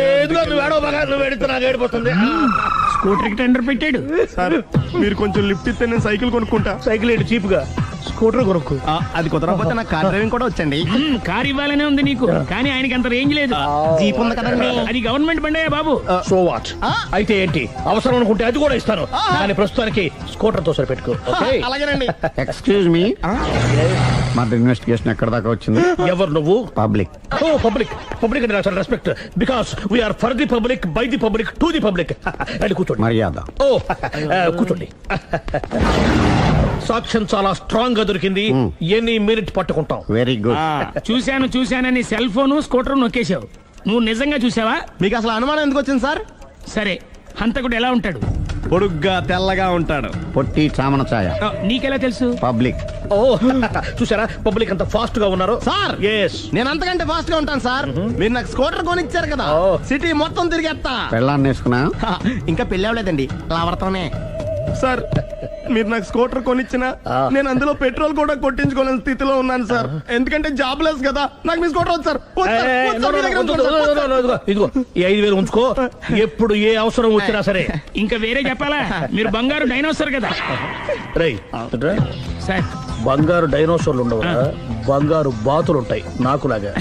స్కూటర్ కి టెండర్ పెట్టాడు. సార్ మీరు కొంచెం లిఫ్ట్ ఇస్తే నేను సైకిల్ కొనుక్కుంటా. సైకిల్ ఏంటి చీప్ గా, స్కూటర్ కొనుక్కు. అది కుదరకపోతే నాకు కార్ డ్రైవింగ్ కూడా వచ్చండి. కార్ ఇవ్వాలనే ఉంది నీకు, కానీ ఆయనకి అంత రేంజ్ లేదు. జీప్ ఉంది కదండి. అది గవర్నమెంట్ బండయా బాబు. So what? అయితే ఏంటి, అవసరం అనుకుంటే అది కూడా ఇస్తాను, కానీ ప్రస్తుతానికి స్కూటర్ తో సరిపెట్టుకో. అలాగేనండి. ఎక్స్క్యూజ్ మీ, మా ఇన్వెస్టిగేషన్ ఎక్కడ దాకా వచ్చింది? ఎవరు నువ్వు? పబ్లిక్. ఓ పబ్లిక్. పబ్లిక్ అంటే చాలా respect, because we are for the public, by the public, to the public. అది కూర్చోండి. మర్యాద. ఓ కూర్చోండి. సాక్ష్యం చాలా స్ట్రాంగ్ గా దొరికింది, ఎనీ మినిట్ పట్టుకుంటాం. Very good. చూశానని సెల్ ఫోన్ స్కూటర్ నొక్కేశావు. నువ్వు నిజంగా చూసావా? మీకు అసలు అనుమానం ఎందుకు వచ్చింది సార్? సరే, హంతకుడు ఎలా ఉంటాడు? పొడుగ్గా తెల్లగా ఉంటాడు. పొట్టి చామన ఛాయ. నీకెలా తెలుసు? పబ్లిక్. ఓ చూసారా పబ్లిక్ అంత ఫాస్ట్ గా ఉన్నారు. సార్ ఎస్, నేను అంతకంటే ఫాస్ట్ గా ఉంటాను సార్. మీరు నాకు స్కూటర్ కొనిచ్చారు కదా, సిటీ మొత్తం తిరిగేస్తా. పెళ్ళాన్ని వేసుకున్నా? ఇంకా పెళ్లి అవ్వలేదండి, లావర్తోనే. సార్ మీరు నాకు స్కూటర్ కొనిచ్చిన నేను అందులో పెట్రోల్ కూడా కొట్టించుకోలేని స్థితిలో ఉన్నాను సార్. ఎందుకంటే జాబ్ లెస్ కదా, నాకు మీ స్కూటర్ వద్దు సార్. ఇదిగో ఈ 5,000 ఉంచుకో, ఎప్పుడు ఏ అవసరం వచ్చినా సరే. ఇంకా వేరే చెప్పాలా? మీరు బంగారు డైనోసార్ కదా. రై సార్ బంగారు డైనోసార్లు ఉండవు, బంగారు బాతులు ఉంటాయి నాకులాగా.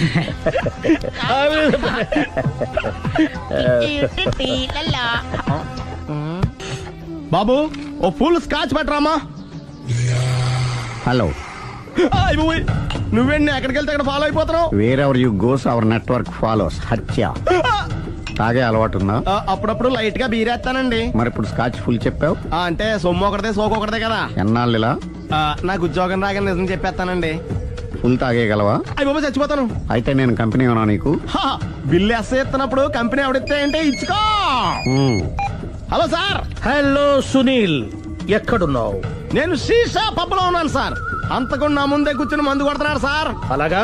బాబు ఓ ఫుల్ స్కాచ్ పెట్టరామా. హలో. నువ్వేండి ఎక్కడికి వెళ్తే అక్కడ ఫాలో అయిపోతున్నావు? Wherever you goes our network follows. హత్య. తాగే అలవాటు ఉందా? అప్పుడప్పుడు లైట్ గా బీరేస్తానండి. మరి ఇప్పుడు స్కాచ్ ఫుల్ చెప్పావు అంటే సొమ్ము ఒకటిదే సోకు ఒకటిదే కదా. ఎన్నాళ్ళు ఇలా? నాకు ఉద్యోగం రాగానే నిజం చెప్పేస్తానండి. ఫుల్ తాగేయగలవా? అయ్యి బాబా చచ్చిపోతాను. అయితే నేను కంపెనీ ఉన్నా నీకు? బిల్లు ఎస్ ఎత్తినప్పుడు కంపెనీ ఎవడితే అంటే ఇచ్చుకో. Hello sir. హలో సునీల్, ఎక్కడున్నావు? నేను శీషా పబ్లో ఉన్నాను సార్. అంతకుండా నా ముందే కూర్చుని మందు కొడుతున్నాడు సార్. అలాగా,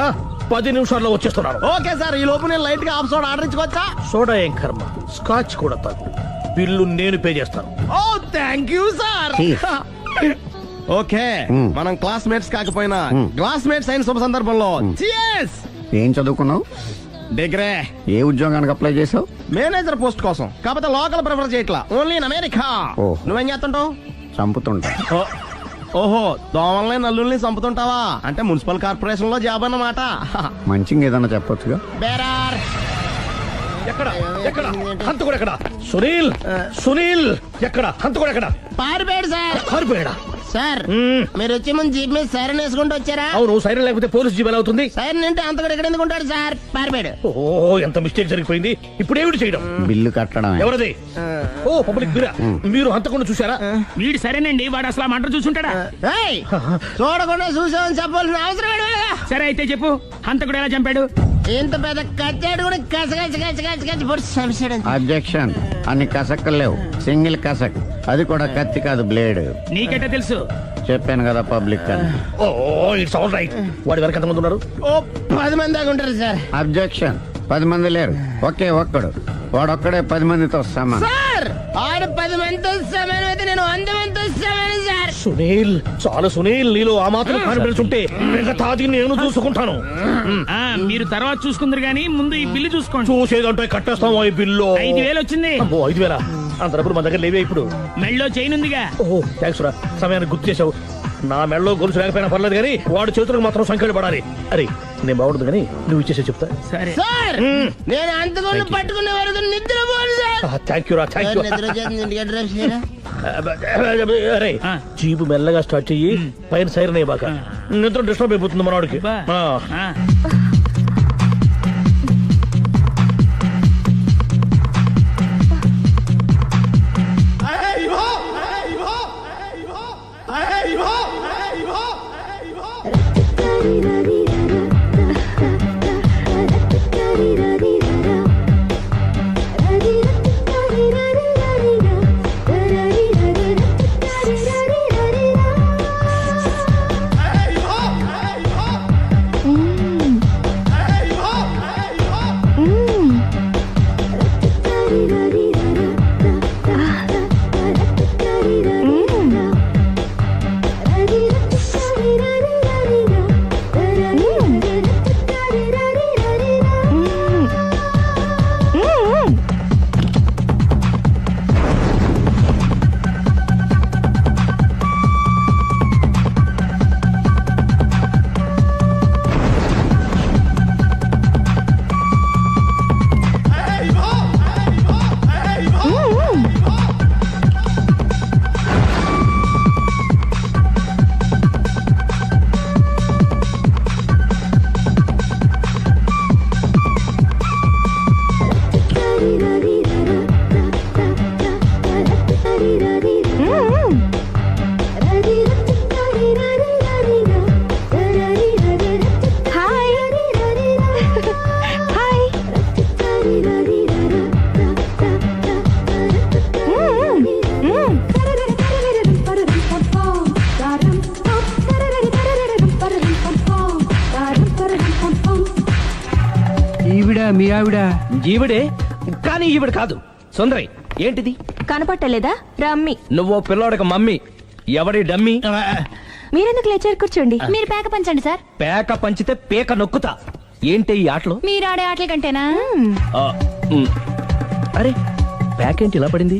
10 నిమిషాల్లో వచ్చేస్తున్నాను. ఓకే సార్, ఈ లోపు నేను లైట్ గా హాఫ్ సోడా ఆర్డర్ ఇచ్చుకోవచ్చా? సోడా ఏం కర్మ, స్కాచ్ కూడా తాగు, బిల్లు నేను పే చేస్తాను. ఓ థ్యాంక్ యూ సార్. ఓకే, మనం క్లాస్మేట్స్ కాకపోయినా క్లాస్మేట్స్ అయిన శుభ సందర్భంలో cheers. ఏం చదువుకున్నావు? డిగ్రీ. ఏ ఉద్యోగానికి అప్లై చేసావు? మేనేజర్ పోస్ట్ కోసం, కాకపోతే లోకల్ ప్రిఫర్ చేయట్లా, ఓన్లీ ఇన్ అమెరికా. నువ్వేం చేస్తుంటావు? చంపుతుంటా. ఓహో, దోమల్ని నల్లుల్ని చంపుతుంటావా? అంటే మున్సిపల్ కార్పొరేషన్ లో జాబ్ అన్నమాట. మంచిగా ఏదన్నా చెప్పొచ్చుగా. బేరార్. ఎక్కడ ఎక్కడ హంతకుడు ఎక్కడ? సునీల్, సునీల్ ఎక్కడ? హంతకుడు ఎక్కడ? పారిపోయాడు సార్. పారిపోయాడా? సార్ మీరు వచ్చే ముందు జీప్ మీద సైరన్ వేసుకుంటూ వచ్చారా? అవును, సైరన్ లేకపోతే పోలీస్ జీప్ ఎలా అవుతుంది? సైరన్ అంటే అంతకుడు ఎక్కడ ఎందుకు ఉంటాడు సార్? పారిపోయాడు. ఓ ఎంత మిస్టేక్ జరిగిపోయింది. ఇప్పుడు ఏమిటి చేయడం? బిల్లు కట్టడం. ఎవరది? ఓ పబ్లిక్ మీరా? మీరు హంతకుండా చూసారా? వీడు సరేనండి, వాడు అసలు మంట చూసుంటాడా? చూడకుండా చూసామని చెప్పాల్సిన అవసరం ఏంటి? సరే అయితే చెప్పు, హంతకుడు ఎలా చంపాడు? ఇంత పెద్ద కచ్చాడు కూడా కసగచ్చి అబ్జెక్షన్. అన్ని కసక్కలు లేవు, సింగిల్ కసక్, అది కూడా కత్తి కాదు బ్లేడ్. నీకెట్టా తెలుసు? చెప్పాను కదా పబ్లిక్ అని. Oh it's all right. వాడి వరకు ఎంతమంది ఉన్నారు? ఓ 10 మంది దాకా ఉంటారు సార్. అబ్జెక్షన్. 10 మంది లేరు, ఒకే ఒక్కడు, వాడొక్కడే 10 మందితో సమానం. సార్ ఆడు 10 మందితో సమానం అయితే నేను 100 మందితో సమానం సార్. సునీల్, చాలా సునీల్, నీలో ఆ మాత్రం కాన్ఫిడెన్స్ ఉంటే మిగతాది నేను చూసుకుంటాను. మీరు తర్వాత చూసుకుందరు గానీ ముందు ఈ బిల్లు చూసుకోండి. చూసేదంటే కట్టేస్తాం ఈ బిల్లు. 5,000 వచ్చింది. 5,000? అంత డబ్బులు మన దగ్గర లేవే ఇప్పుడు. మెళ్ళో చైన్ ఉందిగా. ఓహో థ్యాంక్స్ రా, సమయానికి గుర్తు చేసావు. నా మెళ్ళలో గొలుసు లేకపోయినా పర్లేదు కానీ వాడు చేతులకు మాత్రం సంఖ్యలు పడాలి. అరే నేను బాగుండదు కానీ నువ్వు ఇచ్చేసే చెప్తా. సరే సార్, నేను అంతకుండా పట్టుకునే వరకు నిద్రపోను సార్. థ్యాంక్ యూ రా, థ్యాంక్ యూ. అరే జీబు మెల్లగా స్టార్ట్ చెయ్యి, పైన సైరన్ అయ్యి బాగా నిద్ర డిస్టర్బ్ అయిపోతుంది మనవాడికి. మీ ఆవిడ ఈవిడే కానీ ఈవిడ కాదు సుందరి. ఏంటిది కనపట్టలేదా రమ్మి? నువ్వు పిల్లోడికి మమ్మీ, ఎవడి డమ్మీ? మీరెందుకు లేచారు? కూర్చోండి. మీరు పేక పంచండి సార్. పేక పంచితే పేక నొక్కుతా. ఏంటి ఈ ఆటలు? మీరు ఆడే ఆటల కంటేనా? ఆ, ఉమ్. అరే ప్యాకేంటి ఇలా పడింది?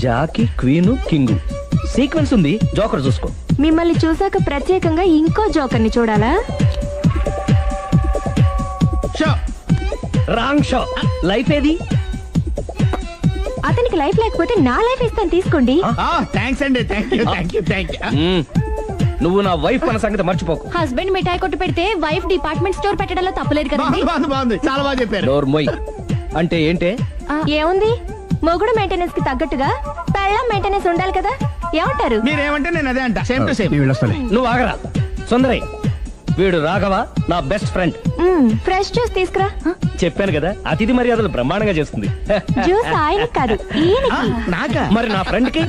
జాకి, క్వీను, కింగు సీక్వెన్స్ ఉంది. జోకర్ చూసుకో. మిమ్మల్ని చూసాక ప్రత్యేకంగా ఇంకో జోకర్ని చూడాలా? Wrong show. లైఫ్ ఏది? అతనికి లైఫ్ లేకపోతే నా లైఫ్ ఇస్తాను, తీసుకోండి. థ్యాంక్స్ అండి. Thank you. నువ్వు నా వైఫ్ అన్న సంగతి మర్చిపోకు. హస్బెండ్ మిఠాయి కొట్టు పెడితే వైఫ్ డిపార్ట్మెంట్ స్టోర్ పెట్టడంలో తప్పలేదు కదండి. బాగుంది, చాలా బాగా చెప్పారు. డోర్ మొయ్. అంటే ఏంటే? ఏముంది, మొగుడు మెయింటెనెన్స్ కి తగ్గట్టుగా పెళ్ళాం మెయింటెనెన్స్ ఉండాలి కదా. ఏమంటారు? మీరేమంటే నేను అదే అంట. Same to same. నువ్వు ఆగరా సుందరి. వీడు రాఘవ, నా బెస్ట్ ఫ్రెండ్. ఫ్రెష్ జ్యూస్ తీసుకురా. చెప్పాను కదా, అతిథి మర్యాదలు బ్రహ్మాండంగా చేస్తుంది. జ్యూస్ ఆయనకి కాదు, ఈయనకి. నాకా? మరి నా ఫ్రెండ్ కి?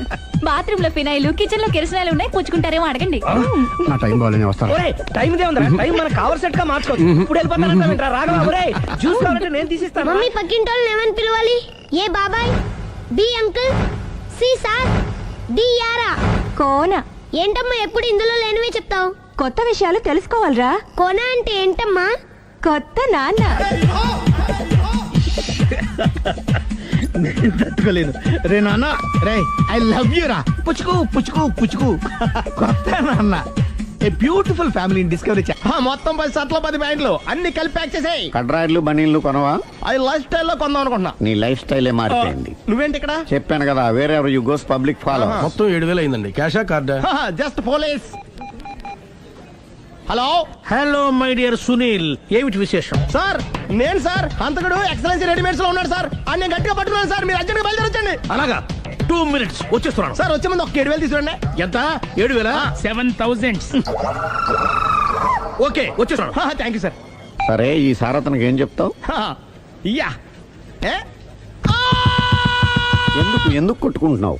బాత్రూమ్ లో ఫినాయిల్, కిచెన్ లో కిరసనాయిలు ఉన్నాయి, పుచ్చుకుంటారేమో అడగండి. నా టైం బాగాలేని వస్తాను. ఒరే టైం ఇదే ఉందిరా. టైం మనకు కవర్ సెట్ గా మార్చుకోవచ్చు. ఇప్పుడు వెళ్ళిపోతానంటా రాఘవ. ఒరే జ్యూస్ కావాలంటే నేను తీసిస్తాను. మమ్మీ పక్కింటోళ్ళని ఏమని పిలవాలి? ఏ బాబాయ్, B uncle, C sir, D యారా. కోన. ఏంటమ్మా ఎప్పుడు ఇందులో లేనివే చెప్తావు? కొత్త విషయాలు తెలుసుకోవాలరా. కోన అంటే ఏంటమ్మా? కొత్త నాన్న. తట్టుకోలేదు రే నాన్న. రే ఐ లవ్ యూ రా. పుచ్చుకు కొత్త నాన్న. A beautiful family discovery. మొత్తం 10 షర్ట్లు 10 ప్యాంట్లు అన్ని కలిపి ప్యాక్ చేసేయ్. కడ్రాయిలు బనీళ్లు కొనవా? అది లైఫ్ స్టైల్ లో కొందాం అనుకుంటున్నా. నీ లైఫ్ స్టైలే మారిపోయింది. నువ్వేంటి ఇక్కడ? చెప్పాను కదా, వేరే యు గోస్ పబ్లిక్ ఫాలో. మొత్తం 7,000 అయిందండి. క్యాషా కార్డా? Just police. Hello hello my dear Sunil, ఏమిటి విశేషం? సార్, నేను సార్ అంతకుడు ఎక్సలెన్సీ రెడీమేడ్స్ లో ఉన్నాడు సార్. అని నేను గట్టిగా పట్టుకున్నాను సార్. మీరు అర్జెంట్ గా బయలుదేరొచ్చండి. అలాగా 2 minutes వచ్చేస్తున్నాను. సార్ వచ్చే ముందు ఒక 7,000 తీసుకురండి. ఎంత? 7,000? 7,000. ఓకే వచ్చేస్తున్నాను. Thank you sir. సరే, ఈ సార్ అతనికి ఏం చెప్తావు? యా. ఎందుకు కొట్టుకుంటున్నావు?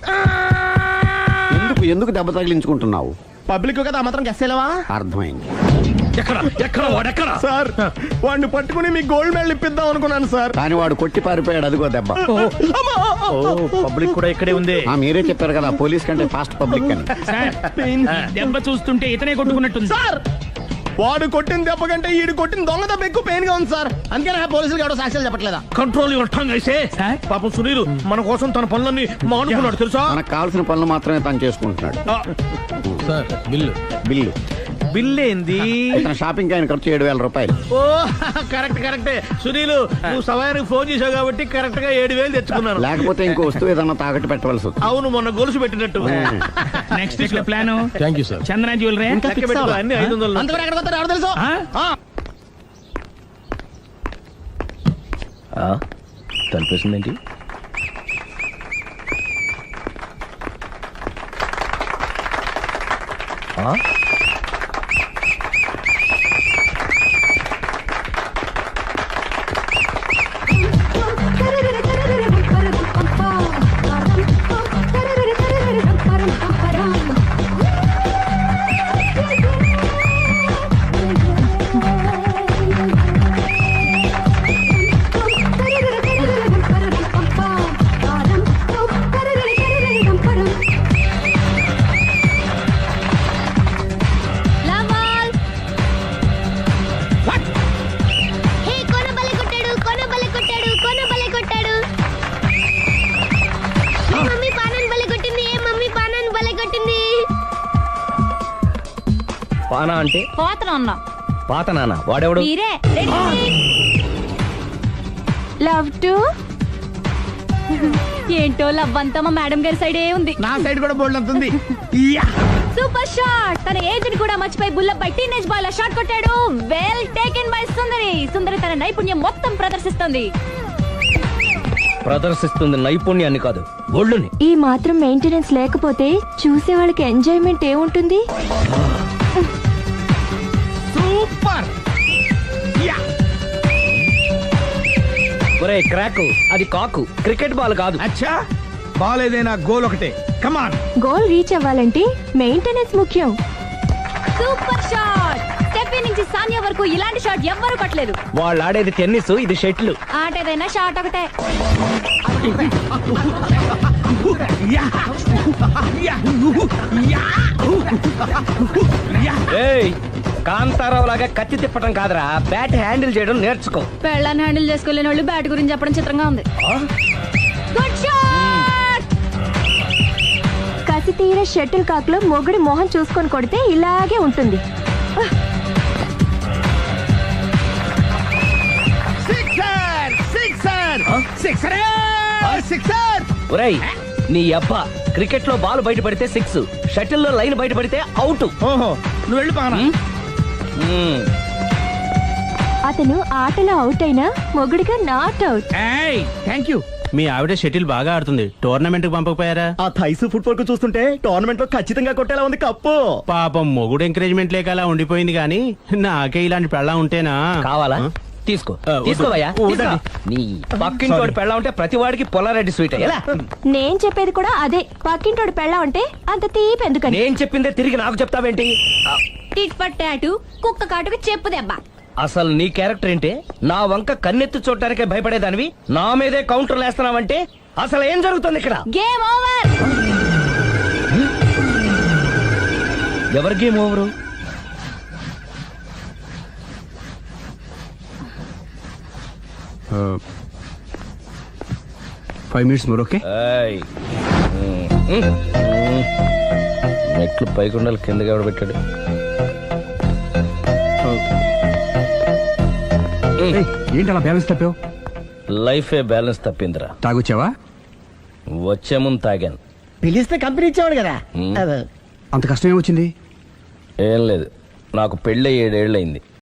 ఎందుకు దెబ్బ తగిలించుకుంటున్నావు? పబ్లిక్ కదా మాత్రం గెస్సేలేవా? అర్థమైంది. ఎక్కడ సార్, వాడిని పట్టుకుని మీ గోల్డ్ మెడల్ ఇప్పిద్దాం అనుకున్నాను సార్. కానీ వాడు కొట్టి పారిపోయాడు. అదిగో దెబ్బ. పబ్లిక్ కూడా ఇక్కడే ఉంది. మీరే చెప్పారు కదా, పోలీస్ కంటే ఫాస్ట్ పబ్లిక్ అని. దెబ్బ చూస్తుంటే ఇతనే కొట్టుకున్నట్టుంది. సార్, వాడు కొట్టిన దెబ్బ కంటే ఈడు కొట్టిన దొంగ దెబ్బ ఎక్కువ పెయిన్ గా ఉంది సార్. అందుకే నా పోలీసులు ఎవడో సాక్ష్యాలు చెప్పట్లేదా? కంట్రోల్ యువర్ టంగ్ అయితే. పాపం సునీల్ మన కోసం తన పనులన్నీ మానుకున్నాడు తెలుసా? మనకు కావాల్సిన పనులు మాత్రమే తను చేసుకుంటున్నాడు. Sir bill. బిల్ ఏంది? ఇతను షాపింగ్ ఆయన ఖర్చు 7,000 రూపాయలు. ఓ కరెక్టే. సునీల్, నువ్వు సమయానికి ఫోన్ చేసావు కాబట్టి కరెక్ట్ గా 7,000 తెచ్చుకున్నాను. లేకపోతే ఇంకో వస్తువు ఏదన్నా తాకట్టు పెట్టవలసి వస్తుంది. అవును, మొన్న గొలుసు పెట్టినట్టు. Next week plan. Thank you sir. Chandana jewellery అన్ని 500. అంతవరకు ఎక్కడ పోతారు ఎవరు తెలుసు? తలిపేసిందేంటి? పానా అంటే పాత నాన్న. వాడెవడు? లవ్ టు ఏంటో లవ్ అంతా మా మేడం గారి సైడే ఉంది. నా సైడ్ కూడా బోల్డ్ అంతుంది. Super shot. తన ఏజ్ ని కూడా మర్చిపోయి బుల్లపై టీనేజ్ బాయ్ లా షాట్ కొట్టాడు. వెల్ టేకెన్ బై సుందరి తన నైపుణ్యం మొత్తం ప్రదర్శిస్తుంది నైపుణ్యాన్ని కాదు, ఒళ్ళుని. ఈ మాత్రం మెయింటెనెన్స్ లేకపోతే చూసే వాళ్ళకి ఎంజాయ్మెంట్ ఏముంటుంది? సూపర్. ఒరే క్రాక్, అది కాకు, క్రికెట్ బాల్ కాదు. అచ్చా, బాల్ ఏదైనా గోల్ ఒకటే. కమాన్. గోల్ రీచ్ అవ్వాలంటే మెయింటెనెన్స్ ముఖ్యం. Super shot. స్టెప్ పృథ్వీ నుంచి సానియా వరకు ఇలాంటి షాట్ ఎవ్వరూ కొట్టలేదు. వాళ్ళు ఆడేది టెన్నిస్, ఇది షటిల్. ఆట ఏదైనా షాట్ ఒకటే. ఏయ్, కాంతారావు లాగా కత్తి తిప్పటం కాదురా, బ్యాట్ హ్యాండిల్ చేయడం నేర్చుకో. పెళ్ళాన్ని హ్యాండిల్ చేసుకోలేని వాళ్ళు బ్యాట్ గురించి చెప్పడం చిత్రంగా ఉంది. Good shot. కసి తీర షటిల్ కాక్ లో మొగుడి మొహం చూసుకొని కొడితే ఇలాగే ఉంటుంది. ఒరేయ్, నీ అబ్బా క్రికెట్ లో బాల్ బయట పడితే 6, షటిల్ లో లైన్ బయట పడితే అవుట్. ఓహో, నువ్వు వెళ్ళి పానా. అతను ఆటలో అవుట్ అయినా మొగుడిగా నాట్ అవుట్. Thank you. మీ ఆవిడ షటిల్ బాగా ఆడుతుంది, టోర్నమెంట్ కి పంపకపోయారా? ఆ థైసు ఫుట్బాల్ కు చూస్తుంటే టోర్నమెంట్ లో ఖచ్చితంగా కొట్టేలా ఉంది కప్పు. పాపం మొగుడు ఎంకరేజ్మెంట్ లేక అలా ఉండిపోయింది గానీ నాకే ఇలాంటి పెళ్ళా ఉంటేనా. కావాలా? తీసుకో, తీసుకోవయ్యా. నీ పక్కింటోడి పెళ్ళ ఉంటే ప్రతి వాడికి పొలారెడ్డి స్వీట్. ఎలా? నేను చెప్పేది కూడా అదే. పక్కింటోడు పెళ్ళా ఉంటే అంత తీపి ఎందుకని. నేను చెప్పిందే తిరిగి నాకు చెప్తావేంటి? టిట్ పట్ టాటు, కుక్క కాటుకు చెప్పు దెబ్బ. అసలు నీ క్యారెక్టర్ ఏంటి? నా వంక కన్నెత్తి చూడటానికే భయపడేదానివి నా మీదే కౌంటర్ వేస్తున్నావంటే అసలు ఏం జరుగుతుంది ఇక్కడ? Game over. ఎవరి గేమ్ ఓవరు? మెట్లు పైకుండాలి కిందకి ఎవడ పెట్టాడు? ఏంటి అలా బ్యాలెన్స్ తప్పావు? లైఫే బ్యాలెన్స్ తప్పిందిరా. తాగొచ్చావా? వచ్చే ముందు తాగాను. పిలిస్తే కంపెనీ ఇచ్చేవాడు కదా. అంత కష్టం ఏమొచ్చింది? ఏం లేదు, నాకు పెళ్ళి 7 ఏళ్ళు అయింది.